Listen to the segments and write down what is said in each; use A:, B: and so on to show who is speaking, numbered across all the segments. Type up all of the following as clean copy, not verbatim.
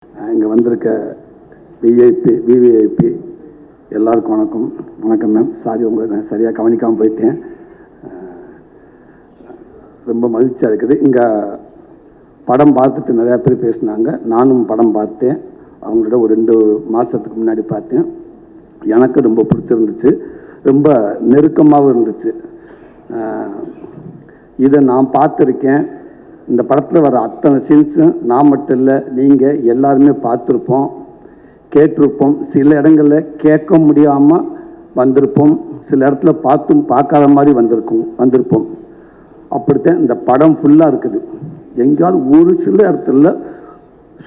A: இங்கே வந்திருக்க விவிஐபி எல்லாருக்கும் வணக்கம் மேம். சாரி, உங்களை நான் சரியாக கவனிக்காமல் போயிட்டேன். ரொம்ப மகிழ்ச்சியாக இருக்குது. இங்கே படம் பார்த்துட்டு நிறையா பேர் பேசினாங்க. நானும் படம் பார்த்தேன். அவங்களோட ஒரு 2 மாதத்துக்கு முன்னாடி பார்த்தேன். எனக்கு ரொம்ப பிடிச்சிருந்துச்சு, ரொம்ப நெருக்கமாகவும் இருந்துச்சு. இதை நான் பார்த்துருக்கேன். இந்த படத்தில் வர அத்தனை சீன்ஸும் நான் மட்டும் இல்லை, நீங்கள் எல்லாருமே பார்த்துருப்போம், கேட்டிருப்போம். சில இடங்களில் கேட்க முடியாமல் வந்திருப்போம், சில இடத்துல பார்க்காத மாதிரி வந்திருப்போம். அப்படித்தான் இந்த படம் ஃபுல்லாக இருக்குது. எங்கேயாவது ஒரு சில இடத்துல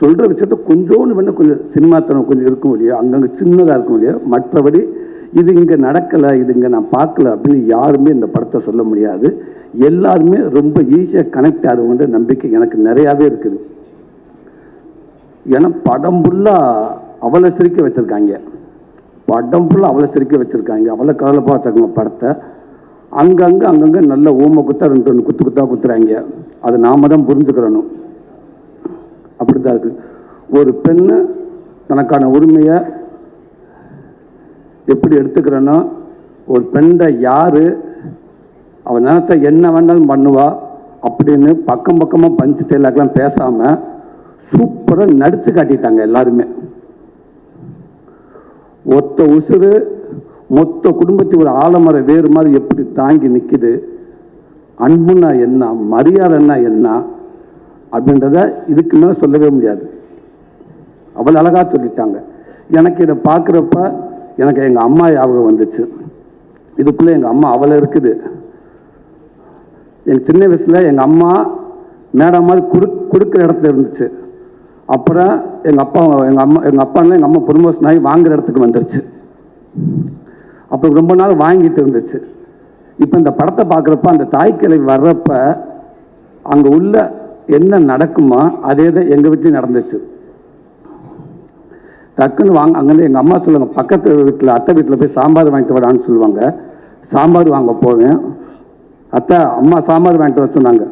A: சொல்கிற விஷயத்த கொஞ்சோன்னு வேணால் கொஞ்சம் சினிமாத்தனம் கொஞ்சம் இருக்கும் இல்லையா, அங்கங்கே சின்னதாக இருக்கும் இல்லையா. மற்றபடி இது இங்கே நடக்கலை, இது இங்கே நான் பார்க்கல அப்படின்னு யாருமே இந்த படத்தை சொல்ல முடியாது. எல்லாருமே ரொம்ப ஈஸியாக கனெக்ட் ஆகுங்கிற நம்பிக்கை எனக்கு நிறையாவே இருக்குது. ஏன்னா படம் ஃபுல்லாக அவளை சிரிக்க வச்சுருக்காங்க, அவளை கலலப்பாக வச்சுருக்காங்க படத்தை. அங்கங்கே நல்ல ஊமை குத்தா 2 குத்தா குத்துறாங்க. அது நாம தான் புரிஞ்சுக்கிறணும். அப்படி தான் இருக்குது. ஒரு பெண்ணு தனக்கான உரிமையை எப்படி எடுத்துக்கிறேன்னா, ஒரு பெண்ணை யார் அவன் நினச்சா என்ன வேண்டாலும் பண்ணுவா அப்படின்னு பக்கமாக பஞ்சு டைலாக்லாம் பேசாமல் சூப்பராக நடித்து காட்டிட்டாங்க எல்லாருமே. ஒத்த உசுறு மொத்த குடும்பத்தை ஒரு ஆலமர வேறு மாதிரி எப்படி தாங்கி நிற்கிது, அன்புன்னா என்ன, மரியாதைன்னா என்ன அப்படின்றத இதுக்கு மேலே சொல்லவே முடியாது. அவ்வளோ அழகாக சொல்லிட்டாங்க. எனக்கு இதை பார்க்குறப்ப எனக்கு எங்கள் அம்மா ஞாபகம் வந்துச்சு. இதுக்குள்ளே எங்கள் அம்மா அவ்வளோ இருக்குது. எங்கள் சின்ன வயசில் எங்கள் அம்மா மேடம் மாதிரி கொடுக்குற இடத்துல இருந்துச்சு. அப்புறம் எங்கள் அப்பான்னா எங்கள் அம்மா ப்ரொமோஷன் ஆகி வாங்குகிற இடத்துக்கு வந்துருச்சு. அப்புறம் ரொம்ப நாள் வாங்கிட்டு இருந்துச்சு. இப்போ இந்த படத்தை பார்க்குறப்ப அந்த தாய்க்கிழவி வர்றப்ப அங்கே உள்ள என்ன நடக்குமோ அதே தான் எங்கள் வீட்லையும் நடந்துச்சு. டக்குன்னு அங்கேருந்து எங்கள் அம்மா சொல்லுவாங்க, பக்கத்து வீட்டில் அத்தை வீட்டில் போய் சாம்பார் வாங்கிட்டு வரான்னு சொல்லுவாங்க. சாம்பார் வாங்க போவேன். அத்தை அம்மா சாம்பார் வாங்கிட்டு வர சொன்னாங்க,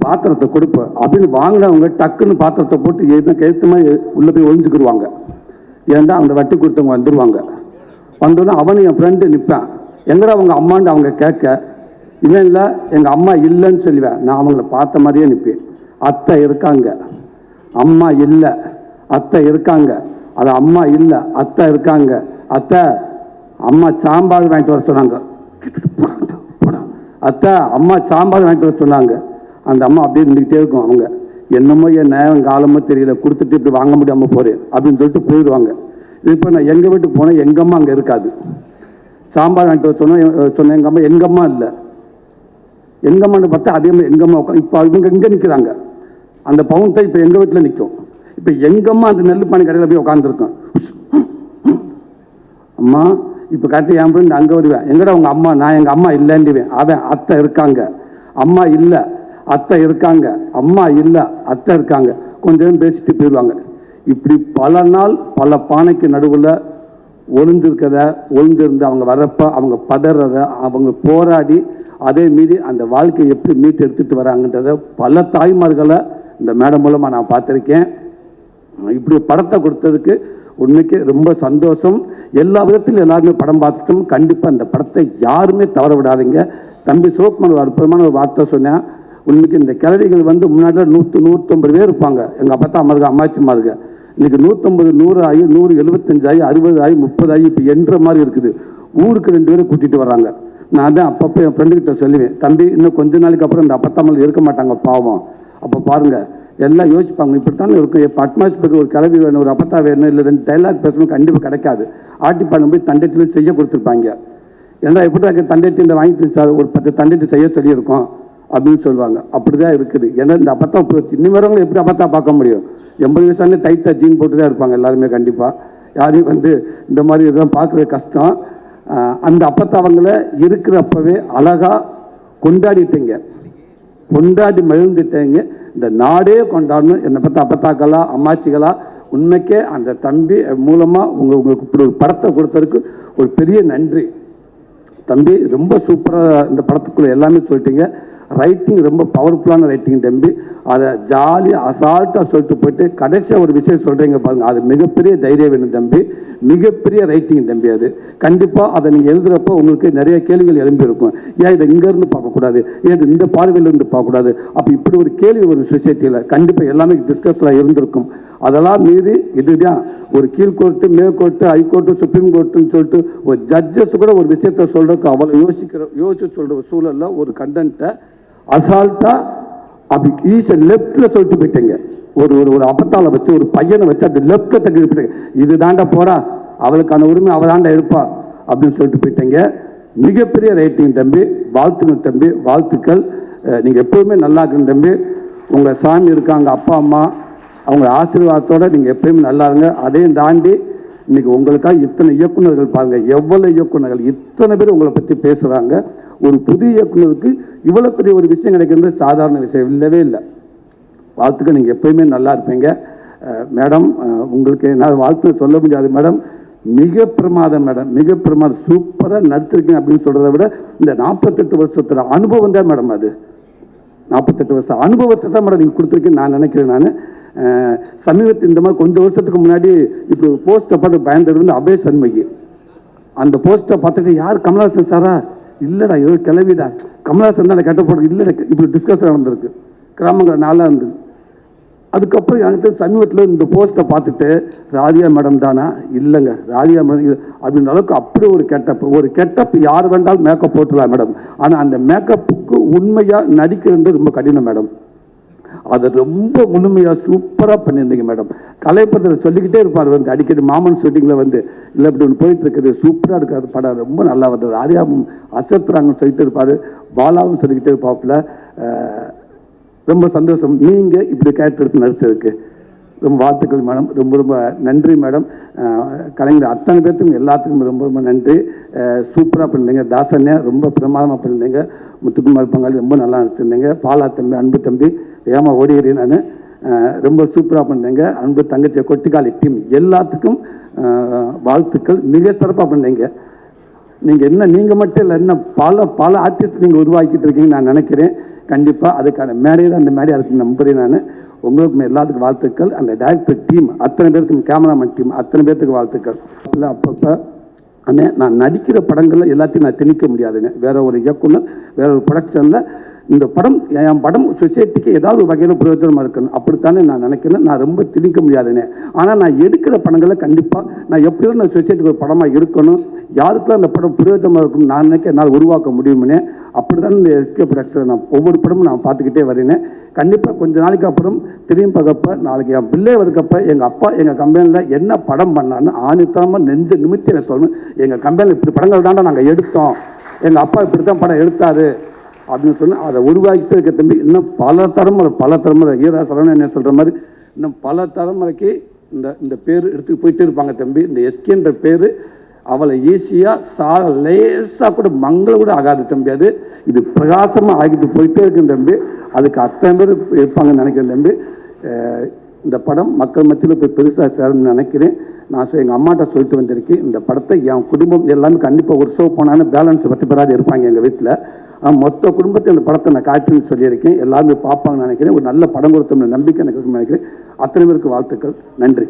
A: பாத்திரத்தை கொடுப்பு அப்படின்னு வாங்கினவங்க டக்குன்னு பாத்திரத்தை போட்டு எழுத்து மாதிரி உள்ளே போய் ஒழிஞ்சுக்கிடுவாங்க. ஏன்டா அந்த வட்டி கொடுத்தவங்க வந்துடுவாங்க. வந்தோடனே அவனு என் ஃப்ரெண்டு நிற்பேன், எங்கடா அவங்க அம்மான்னு அவங்க கேட்க, இவன் இல்லை எங்கள் அம்மா இல்லைன்னு சொல்லுவேன். நான் அவங்கள பார்த்த மாதிரியே நிற்பேன். அத்தை இருக்காங்க, அம்மா இல்லை, அத்தை இருக்காங்க, அது அம்மா இல்லை, அத்தை இருக்காங்க, அத்தை அம்மா சாம்பார் வாங்கிட்டு வர சொன்னாங்க, அத்தை அம்மா சாம்பார் வாங்கிட்டு வர சொன்னாங்க. அந்த அம்மா அப்படியே நின்றுக்கிட்டே இருக்கும். அவங்க என்னமோ என் நேரம் காலமோ தெரியல, கொடுத்துட்டு இப்படி வாங்க முடியாமல் போகிறேன் அப்படின்னு சொல்லிட்டு போயிடுவாங்க. இப்போ நான் எங்கள் வீட்டுக்கு போனேன், எங்கள் அம்மா அங்கே இருக்காது. சாம்பார் வாங்கிட்டு வர சொன்னேன் எங்கள் அம்மா இல்லை. எங்கள் அம்மான்னு பார்த்தா அதே மாதிரி எங்கள் அம்மா உட்காந்து இப்போ இவங்க இங்கே நிற்கிறாங்க. அந்த பவுன் தான் இப்போ எங்கள் வீட்டில் நிற்கும். இப்போ எங்கள் அம்மா அந்த நெல் பானை கடையில் போய் உட்காந்துருக்கேன். அம்மா இப்போ கரெக்டாக என் ஃப்ரெண்டு அங்கே வருவேன், எங்கடா உங்கள் அம்மா, நான் எங்கள் அம்மா இல்லைன்னுவேன். அவன் அத்தை இருக்காங்க, அம்மா இல்லை, அத்தை இருக்காங்க, அம்மா இல்லை, அத்தை இருக்காங்க, கொஞ்சம் பேசிட்டு போயிடுவாங்க. இப்படி பல நாள் பல பானைக்கு நடுவில் ஒளிஞ்சிருந்து அவங்க வர்றப்ப அவங்க பதறத, அவங்க போராடி அதே மீறி அந்த வாழ்க்கையை எப்படி மீட்டு எடுத்துகிட்டு வராங்கன்றத பல தாய்மார்களை இந்த மேடம் மூலமாக நான் பார்த்துருக்கேன். இப்படி படத்தை கொடுத்ததுக்கு உண்மைக்கு ரொம்ப சந்தோஷம். எல்லா விதத்திலும் எல்லாருமே படம் பார்த்துட்டோம். கண்டிப்பாக இந்த படத்தை யாருமே தவற விடாதீங்க. தம்பி சிவகுமார் ஒரு அற்புதமான ஒரு வார்த்தை சொன்னேன். உண்மைக்கு இந்த கிழவிகள் முன்னாடி 100-150 பேர் இருப்பாங்க. எங்கள் அப்பா அம்மாருக்கு அம்மாச்சிமாருக்கு இன்றைக்கி 150 100 ஆகி 175 ஆகி 60 ஆகி 30 ஆகி இப்போ என்ற மாதிரி இருக்குது. ஊருக்கு 2 பேரை கூட்டிகிட்டு வராங்க. நான் தான் அப்பப்போ என் ஃப்ரெண்டுக்கிட்ட சொல்லுவேன், தம்பி இன்னும் கொஞ்ச நாளைக்கு அப்புறம் இந்த அப்பத்தாமல் இருக்க மாட்டாங்க பாவம். அப்போ பாருங்கள் எல்லாம் யோசிப்பாங்க, இப்படித்தானே இருக்கும். இப்போ அட்மாஸ்பியருக்கு ஒரு கிளவி வேணும், ஒரு அப்பத்தா வேணும், இல்லை 2 டைலாக் பேசணும், கண்டிப்பாக கிடைக்காது. ஆட்டிப்பாளம் போய் தண்டத்தில் செய்ய கொடுத்துருப்பாங்க. ஏன்னா எப்படி தண்டட்டி இந்த வாங்கிட்டு சார் ஒரு 10 தண்டட்டி செய்ய சொல்லியிருக்கோம் அப்படின்னு சொல்லுவாங்க. அப்படி தான் இருக்குது. ஏன்னா இந்த அப்பத்தா போச்சு. இன்னும் வரவங்களை எப்படி அப்பத்தா பார்க்க முடியும்? 80 வயசானே டைட்டாக ஜீன் போட்டு தான் இருப்பாங்க எல்லாருமே. கண்டிப்பாக யாரையும் இந்த மாதிரி இதெல்லாம் பார்க்குறது கஷ்டம். அந்த அப்பத்தாவங்களை இருக்கிறப்பவே அழகாக கொண்டாடி மகிழ்ந்துட்டேங்க. இந்த நாடே கொண்டாடணும். என்னை பற்றி அப்பத்தாக்களா அம்மாச்சிகளா உண்மைக்கே அந்த தம்பி மூலமாக உங்களுக்கு இப்படி ஒரு படத்தை கொடுத்ததுக்கு ஒரு பெரிய நன்றி. தம்பி ரொம்ப சூப்பராக இந்த படத்துக்குள்ளே எல்லாமே சொல்லிட்டீங்க. ரைட்டிங் ரொம்ப பவர்ஃபுல்லான ரைட்டிங் தம்பி. அதை ஜாலியாக அசால்ட்டாக சொல்லிட்டு போயிட்டு கடைசியாக ஒரு விஷயம் சொல்கிறீங்க பாருங்கள், அது மிகப்பெரிய தைரியம் வேணும் தம்பி, மிகப்பெரிய ரைட்டிங் தம்பி. அது கண்டிப்பாக அதை நீங்கள் எழுதுகிறப்போ உங்களுக்கு நிறைய கேள்விகள் எழும்பியிருக்கும். ஏன் இதை இங்கேருந்து பார்க்கக்கூடாது, ஏன் இது இந்த பார்வையிலேருந்து பார்க்கக்கூடாது, அப்போ இப்படி ஒரு கேள்வி ஒரு சொசைட்டியில் கண்டிப்பாக எல்லாமே டிஸ்கஸில் இருந்திருக்கும். அதெல்லாம் மீறி இதுதான் ஒரு கீழ்கோர்ட்டு, மேற்கோர்ட்டு, ஹைகோர்ட்டு, சுப்ரீம் கோர்ட்டுன்னு சொல்லிட்டு ஒரு ஜட்ஜஸ் கூட ஒரு விஷயத்த சொல்கிறதுக்கு அவ்வளோ யோசிச்சு சொல்கிற சூழலில் ஒரு கண்டென்ட்டை அசால்ட்டாக அப்படி ஈஸியாக லெஃப்டில் சொல்லிட்டு போயிட்டேங்க. ஒரு ஒரு ஒரு அப்பத்தால வச்சு ஒரு பையனை வச்சு அப்படி லெஃப்டில் தட்டி போயிட்டேங்க. இது தாண்டா போறா, அவளுக்கான உரிமை அவள் தாண்டா இருப்பா அப்படின்னு சொல்லிட்டு போயிட்டேங்க. மிகப்பெரிய ரைட்டிங் தம்பி, வாழ்த்துங்க தம்பி, வாழ்த்துக்கள். நீங்கள் எப்போவுமே நல்லா இருக்குங்க தம்பி. உங்கள் சாமி இருக்காங்க, அப்பா அம்மா அவங்க ஆசீர்வாதத்தோடு நீங்கள் எப்பயுமே நல்லா இருங்க. அதையும் தாண்டி இன்றைக்கி உங்களுக்காக இத்தனை இயக்குநர்கள் பாருங்கள், எவ்வளோ இயக்குநர்கள் இத்தனை பேர் உங்களை பற்றி பேசுகிறாங்க. ஒரு புது இயக்குநருக்கு இவ்வளோ பெரிய ஒரு விஷயம் கிடைக்கிறது சாதாரண விஷயம் இல்லவே இல்லை. வாழ்த்துக்கள், நீங்கள் எப்பயுமே நல்லா இருப்பீங்க மேடம். உங்களுக்கு என்னால் வாழ்த்து சொல்ல முடியாது மேடம். மிக பிரமாதம் மேடம், மிக பிரமாதம், சூப்பராக நடிச்சிருக்கீங்க அப்படின்னு சொல்கிறத விட இந்த 48 வருஷத்துல அனுபவம் தான் மேடம். அது 48 வருஷம் அனுபவத்தை தான் மேடம் நீங்கள் கொடுத்துருக்கீங்கன்னு நான் நினைக்கிறேன். நான் சமீபத்தில் இந்த மாதிரி கொஞ்சம் வருஷத்துக்கு முன்னாடி இப்படி ஒரு போஸ்ட்டை பார்த்து பயந்தது வந்து அபய சண்முகி. அந்த போஸ்ட்டை பார்த்துட்டு யார் கமலஹாசன் சாரா, இல்லைடா ஏதோ கிளவிடா, கமலஹாசன் தான் கெட்ட போடுறது, இல்லை இப்படி டிஸ்கஷன் நடந்திருக்கு கிராமங்கள் நாளாக இருந்தது. அதுக்கப்புறம் எனக்கு சமீபத்தில் இந்த போஸ்ட்டை பார்த்துட்டு ராதியா மேடம் தானா, இல்லைங்க ராதியா மேடம் அப்படின்ற அளவுக்கு அப்படி ஒரு கெட்டப் யார் வேண்டாலும் மேக்கப் போட்டுடலாம் மேடம். ஆனால் அந்த மேக்கப்புக்கு உண்மையாக நடிக்கிறது ரொம்ப கடினம் மேடம். அதை ரொம்ப முழுமையாக சூப்பராக பண்ணியிருந்தீங்க மேடம். கலைப்படத்தில் சொல்லிக்கிட்டே இருப்பார் வந்து அடிக்கடி மாமன் ஷூட்டிங்கில் வந்து இல்லை இப்படி ஒன்று போயிட்டு இருக்குது, சூப்பராக இருக்காது படம், ரொம்ப நல்லா வருது, ராதியா அசத்துறாங்கன்னு சொல்லிட்டு இருப்பார், பாலாவும் சொல்லிக்கிட்டே இருப்பாப்புல. ரொம்ப சந்தோஷம் நீங்கள் இப்படி கேரக்டர் எடுத்து நடிச்சதுக்கு. ரொம்ப வாழ்த்துக்கள் மேடம், ரொம்ப ரொம்ப நன்றி மேடம். கலைஞர் அத்தனை பேர்த்துக்கும் எல்லாத்துக்கும் ரொம்ப ரொம்ப நன்றி. சூப்பராக பண்ணிருந்தீங்க. தாசனே ரொம்ப பிரமாதமாக பண்ணியிருந்தீங்க. முத்துக்குமார் பங்காளி ரொம்ப நல்லா நடிச்சிருந்தீங்க. பாலா தம்பி, அன்பு தம்பி, ஏமா ஓடிகிறேன் நான், ரொம்ப சூப்பராக பண்ணீங்க. அன்பு தங்கச்சி, கொட்டிக்காலி டீம் எல்லாத்துக்கும் வாழ்த்துக்கள். மிக சிறப்பாக பண்ணீங்க. நீங்கள் மட்டும் இல்லை, இன்னும் பல ஆர்டிஸ்ட் நீங்கள் உருவாக்கிட்டு இருக்கீங்கன்னு நான் நினைக்கிறேன். கண்டிப்பாக அதுக்கான மேடையை தான் அந்த மேடையாக இருக்குன்னு நம்புகிறேன் நான். உங்களுக்கும் எல்லாத்துக்கும் வாழ்த்துக்கள். அந்த டைரக்டர் டீம் அத்தனை பேருக்கும், கேமராமேன் டீம் அத்தனை பேர்த்துக்கு வாழ்த்துக்கள். அப்பப்போ அண்ணே நான் நடிக்கிற படங்களில் எல்லாத்தையும் நான் திணிக்க முடியாதுங்க. வேற ஒரு இயக்குனர், வேற ஒரு ப்ரொடக்ஷனில் இந்த படம் என் படம் சொசைட்டிக்கு ஏதாவது ஒரு வகையில் பிரயோஜனமாக இருக்கணும் அப்படித்தானே நான் நினைக்கிறேன். நான் ரொம்ப திணிக்க முடியாதுண்ணே. ஆனால் நான் எடுக்கிற படங்களை கண்டிப்பாக நான் எப்படியும் நான் சொசைட்டிக்கு ஒரு படமாக இருக்கணும், யாருக்கெல்லாம் அந்த படம் பிரயோஜனமாக இருக்கணும் நான் நினைக்க என்னால் உருவாக்க முடியுமுன்னே. அப்படி தான் இந்த எஸ்கே ப்ரொடக்ஷன் நான் ஒவ்வொரு படமும் நான் பார்த்துக்கிட்டே வரேன். கண்டிப்பாக கொஞ்ச நாளைக்கு அப்புறம் திரும்பி பார்க்கப்ப, நாளைக்கு என் பிள்ளை இருக்கப்ப எங்கள் அப்பா எங்கள் கம்பெனியில் என்ன படம் பண்ணான்னு ஆணித்தனமாக நெஞ்ச நிமித்தி சொல்லணும். எங்கள் கம்பெனியில் இப்படி படங்கள் தாண்டா நாங்கள் எடுத்தோம், எங்கள் அப்பா இப்படி தான் படம் எடுத்தார் அப்படின்னு சொன்னால் அதை உருவாக்கிட்டு இருக்க தம்பி. இன்னும் பல தலைமுறை ஈரா சரவணன் என்ன சொல்கிற மாதிரி இன்னும் பல தலைமுறைக்கு இந்த பேர் எடுத்துகிட்டு போயிட்டே இருப்பாங்க தம்பி. இந்த எஸ்கேன்ற பேர் அவளை ஈஸியாக லேசாக கூட மங்கள கூட ஆகாது தம்பி. அது இது பிரகாசமாக ஆகிட்டு போயிட்டே இருக்குன்னு தம்பி. அதுக்கு அத்தனை பேர் இருப்பாங்கன்னு நினைக்கிறேன் தம்பி. இந்த படம் மக்கள் மத்தியில் போய் பெருசாக சேரணும்னு நினைக்கிறேன். நான் எங்கள் அம்மாட்ட சொல்லிட்டு வந்திருக்கேன், இந்த படத்தை என் குடும்பம் எல்லாமே கண்டிப்பாக ஒரு ஷோ போனாலும் பேலன்ஸ் 10 பேராது இருப்பாங்க எங்கள் வீட்டில். மொத்த குடும்பத்தை இந்த படத்தை நான் காட்டுன்னு சொல்லியிருக்கேன். எல்லாருமே பார்ப்பாங்கன்னு நினைக்கிறேன். ஒரு நல்ல படம் கொடுத்தோம்னு நம்பிக்கை எனக்கு நினைக்கிறேன். அத்தனை பேருக்கு வாழ்த்துக்கள். நன்றி.